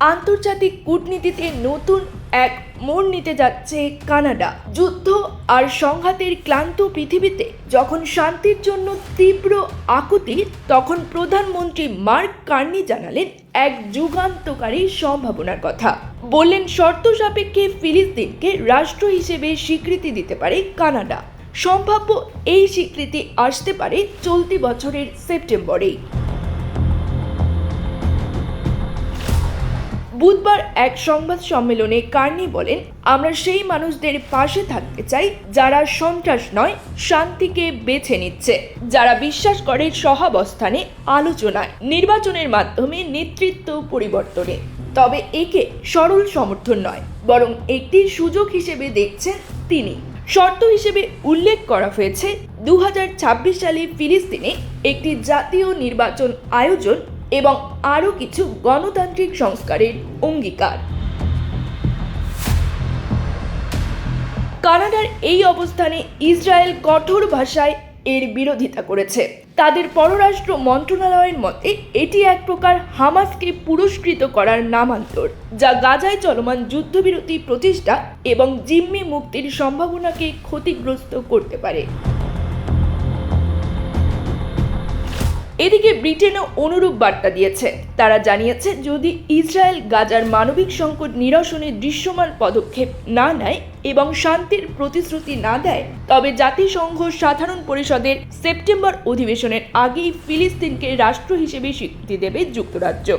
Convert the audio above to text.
আন্তর্জাতিক কূটনীতিতে নতুন এক মোড় নিতে যাচ্ছে কানাডা। যুদ্ধ আর সংঘাতের ক্লান্ত পৃথিবীতে যখন শান্তির জন্য তীব্র আকুতি, তখন প্রধানমন্ত্রী মার্ক কার্নি জানালেন এক যুগান্তকারী সম্ভাবনার কথা। বললেন, শর্ত সাপেক্ষে ফিলিস্তিনকে রাষ্ট্র হিসেবে স্বীকৃতি দিতে পারে কানাডা। সম্ভাব্য এই স্বীকৃতি আসতে পারে চলতি বছরের সেপ্টেম্বরেই। বুধবার এক সংবাদ সম্মেলনে কার্নি বলেন, আমরা সেই মানুষদের পাশে থাকতে চাই যারা সন্ত্রাস নয়, শান্তিকে বেছে নিচ্ছে, যারা বিশ্বাস করে সহাবস্থানে, আলোচনায়, নির্বাচনের মাধ্যমে নেতৃত্ব পরিবর্তনে। তবে একে সরল সমর্থন নয়, বরং একটি সুযোগ হিসেবে দেখছেন তিনি। শর্ত হিসেবে উল্লেখ করা হয়েছে 2026 সালে ফিলিস্তিনে একটি জাতীয় নির্বাচন আয়োজন এবং আরও কিছু গণতান্ত্রিক সংস্কারের অঙ্গীকার। কানাডার এই অবস্থানে ইসরায়েল কঠোর ভাষায় এর বিরোধিতা করেছে। তাদের পররাষ্ট্র মন্ত্রণালয়ের মতে এটি এক প্রকার হামাসকে পুরস্কৃত করার নামান্তর, যা গাজায় চলমান যুদ্ধবিরতি প্রতিষ্ঠা এবং জিম্মি মুক্তির সম্ভাবনাকে ক্ষতিগ্রস্ত করতে পারে। এদিকে ব্রিটেনও অনুরূপ বার্তা দিয়েছে। তারা জানিয়েছে, যদি ইসরায়েল গাজার মানবিক সংকট নিরসনে দৃশ্যমান পদক্ষেপ না নেয় এবং শান্তির প্রতিশ্রুতি না দেয়, তবে জাতিসংঘ সাধারণ পরিষদের সেপ্টেম্বর অধিবেশনের আগেই ফিলিস্তিনকে রাষ্ট্র হিসেবে স্বীকৃতি দেবে যুক্তরাজ্য।